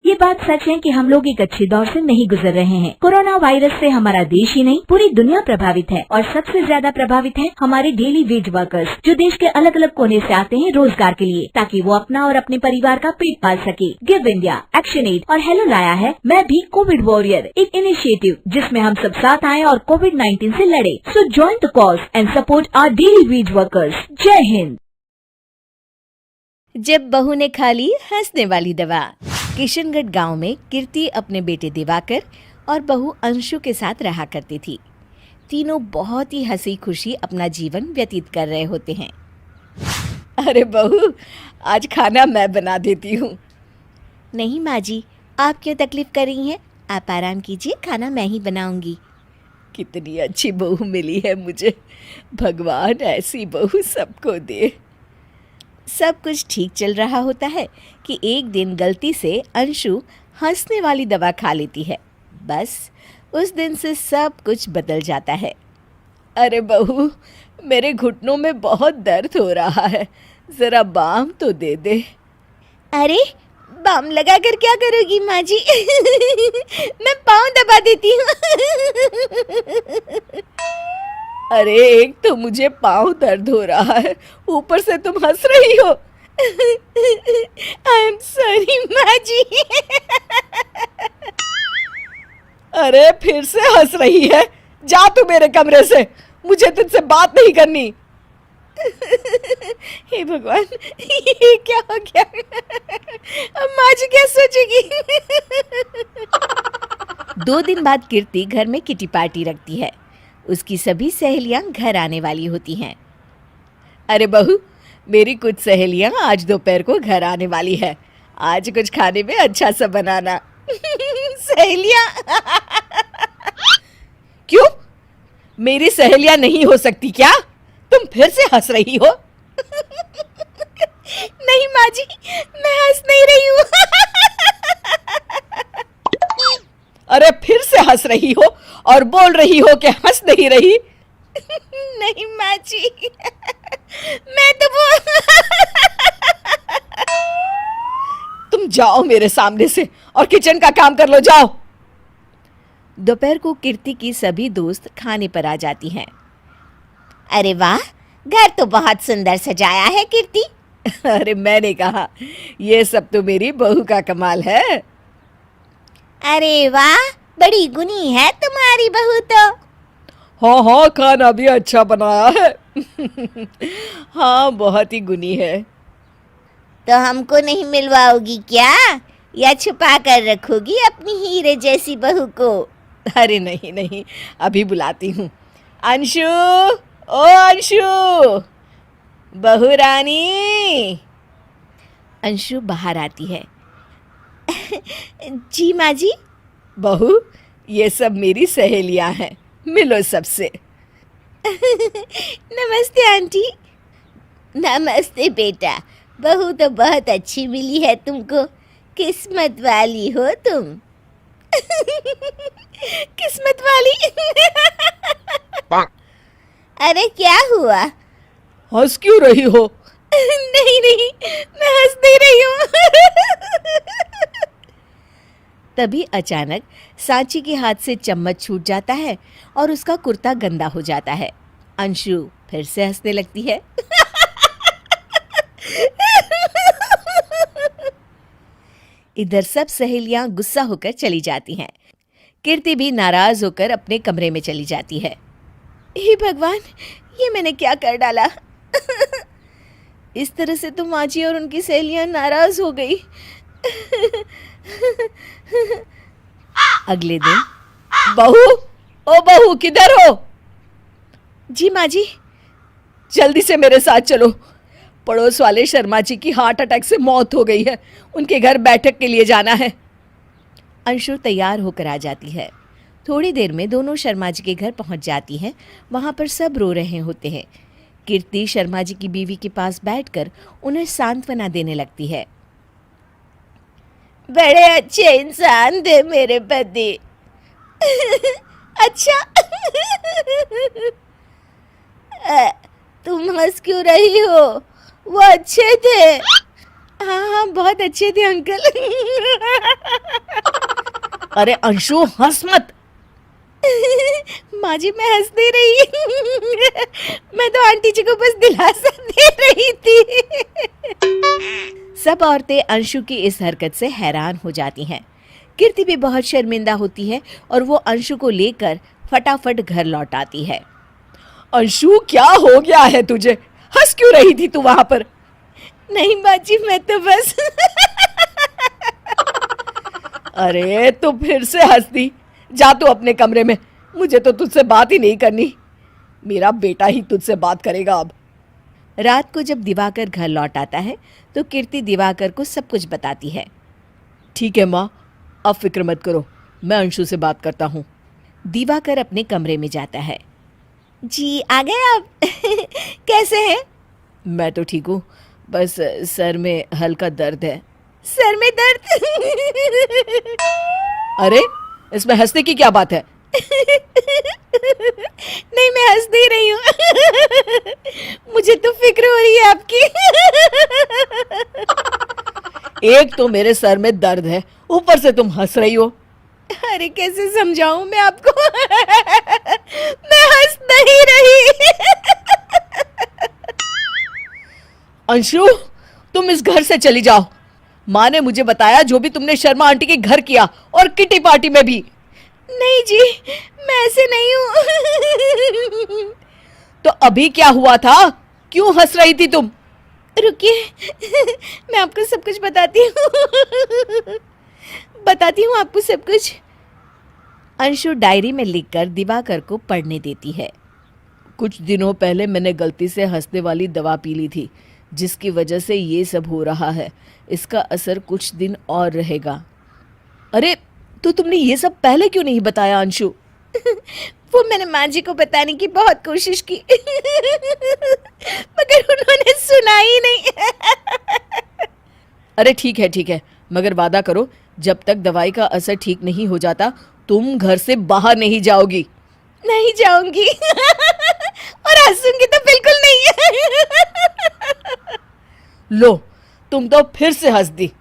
ये बात सच है कि हम लोग एक अच्छे दौर से नहीं गुजर रहे हैं। कोरोना वायरस से हमारा देश ही नहीं पूरी दुनिया प्रभावित है और सबसे ज्यादा प्रभावित है हमारे डेली वेज वर्कर्स, जो देश के अलग अलग कोने से आते हैं रोजगार के लिए, ताकि वो अपना और अपने परिवार का पेट पाल सके। गिव इंडिया, एक्शन एड और हेलो लाया है मैं भी कोविड वॉरियर, एक इनिशिएटिव जिसमें हम सब साथ आए और कोविड-19 से लड़े। So join the cause and support our daily wage workers. जय हिंद। जब बहू ने खा ली हंसने वाली दवा। किशनगढ़ गांव में कीर्ति अपने बेटे दिवाकर और बहू अंशु के साथ रहा करती थी। तीनों बहुत ही हंसी खुशी अपना जीवन व्यतीत कर रहे होते हैं। अरे बहू, आज खाना मैं बना देती हूँ। नहीं माँ जी, आप क्यों तकलीफ कर रही हैं? आप आराम कीजिए, खाना मैं ही बनाऊंगी। कितनी अच्छी बहू मिली है मुझे, भगवान ऐसी बहू सबको दे। सब कुछ ठीक चल रहा होता है कि एक दिन गलती से अंशु हंसने वाली दवा खा लेती है। बस उस दिन से सब कुछ बदल जाता है। अरे बहू, मेरे घुटनों में बहुत दर्द हो रहा है, जरा बाम तो दे दे। अरे बाम लगा कर क्या करोगी माँ जी? मैं पाँव दबा देती हूँ। अरे एक तो मुझे पाँव दर्द हो रहा है, ऊपर से तुम हंस रही हो। आई एम सॉरी माँ जी। अरे फिर से हंस रही है, जा तू मेरे कमरे से, मुझे तुझसे बात नहीं करनी। हे भगवान, ये क्या हो गया? अब माँ जी क्या सोचेगी? 2 दिन बाद कीर्ति घर में किटी पार्टी रखती है। उसकी सभी सहेलियां घर आने वाली होती हैं। अरे बहू, मेरी कुछ सहेलियां आज दोपहर को घर आने वाली है, आज कुछ खाने में अच्छा सा बनाना। सहेलियां? क्यों, मेरी सहेलियां नहीं हो सकती क्या? तुम फिर से हंस रही हो। नहीं माँ जी, मैं हंस नहीं रही हूँ। अरे फिर से हंस रही हो और बोल रही हो कि हंस नहीं रही। नहीं माँ जी, मैं तो तुम जाओ मेरे सामने से और किचन का काम कर लो, जाओ। दोपहर को कीर्ति की सभी दोस्त खाने पर आ जाती हैं। अरे वाह, घर तो बहुत सुंदर सजाया है कीर्ति। अरे मैंने कहा, ये सब तो मेरी बहू का कमाल है। अरे वाह, बड़ी गुनी है तुम्हारी बहू तो। हाँ हाँ, खाना भी अच्छा बनाया है। हाँ, बहुत ही गुनी है। तो हमको नहीं मिलवाओगी क्या, या छुपा कर रखोगी अपनी हीरे जैसी बहू को? अरे नहीं नहीं, अभी बुलाती हूँ। अंशु, ओ अंशु, बहू रानी। अंशु बाहर आती है। जी माँ जी। बहू, ये सब मेरी सहेलियां हैं, मिलो सबसे। नमस्ते आंटी। नमस्ते बेटा, बहू तो बहुत अच्छी मिली है तुमको, किस्मत वाली हो तुम। किस्मत वाली? अरे क्या हुआ? हंस क्यों रही हो? नहीं नहीं, मैं हंस नहीं रही हूँ। तभी अचानक सांची के हाथ से चम्मच छूट जाता है और उसका कुर्ता गंदा हो जाता है। अंशु फिर से हंसने लगती है। इधर सब सहेलियां गुस्सा होकर चली जाती हैं। कीर्ति भी नाराज होकर अपने कमरे में चली जाती है। हे भगवान, ये मैंने क्या कर डाला? इस तरह से तो माँ जी और उनकी सहेलियां नाराज हो गई। अगले दिन। बहू, ओ बहू, किधर हो? जी माँ जी। जल्दी से मेरे साथ चलो, पड़ोस वाले शर्मा जी की हार्ट अटैक से मौत हो गई है, उनके घर बैठक के लिए जाना है। अंशु तैयार होकर आ जाती है। थोड़ी देर में दोनों शर्मा जी के घर पहुंच जाती हैं। वहां पर सब रो रहे होते हैं। कीर्ति शर्मा जी की बीवी के पास बैठकर उन्हें सांत्वना देने लगती है। बड़े अच्छे इंसान थे मेरे पति। अच्छा। तुम हंस क्यों रही हो? वो अच्छे थे। हाँ हाँ, बहुत अच्छे थे अंकल। अरे अंशु हंस मत। माँ जी मैं हंस दे रही मैं तो आंटी जी को बस दिलासा दे रही थी। सब औरतें अंशु की इस हरकत से हैरान हो जाती हैं। कीर्ति भी बहुत शर्मिंदा होती है और वो अंशु को लेकर फटाफट घर लौट आती है। अंशु क्या हो गया है तुझे? हंस क्यों रही थी तू वहां पर? नहीं माँ जी मैं तो बस अरे तो फिर से हंस दी। जा तू अपने कमरे में, मुझे तो तुझसे बात ही नहीं करनी। मेरा बेटा ही तुझसे बात करेगा अब। रात को जब दिवाकर घर लौट आता है तो कीर्ति दिवाकर को सब कुछ बताती है। ठीक है माँ, अब फिक्र मत करो, मैं अंशु से बात करता हूँ। दिवाकर अपने कमरे में जाता है। जी आ गए आप कैसे हैं? मैं तो ठीक हूँ, बस सर में हल्का दर्द है। सर में दर्द अरे इसमें हंसने की क्या बात है? नहीं मैं हंस दे रही हूँ मुझे तो फिक्र हो रही है आपकी एक तो मेरे सर में दर्द है, ऊपर से तुम हंस रही हो। अरे कैसे समझाऊं मैं आपको मैं हंस नहीं रही अंशु तुम इस घर से चली जाओ। माँ ने मुझे बताया जो भी तुमने शर्मा आंटी के घर किया और किटी पार्टी में भी। नहीं जी मैं ऐसे नहीं हूँ तो अभी क्या हुआ था? क्यों हंस रही थी तुम? रुकिए मैं आपको सब कुछ बताती हूँ आपको सब कुछ। अंशु डायरी में लिखकर दिवाकर को पढ़ने देती है। कुछ दिनों पहले मैंने गलती से हंसने वाली दवा पी ली थी, जिसकी वजह से ये सब हो रहा है। इसका असर कुछ दिन और रहेगा। अरे तो तुमने ये सब पहले क्यों नहीं बताया अंशु? वो मैंने माँ जी को बताने की बहुत कोशिश की मगर उन्होंने सुना ही नहीं अरे ठीक है, मगर वादा करो जब तक दवाई का असर ठीक नहीं हो जाता तुम घर से बाहर नहीं जाओगी। नहीं जाऊंगी और हंसूंगी तो बिल्कुल नहीं लो तुम तो फिर से हंस दी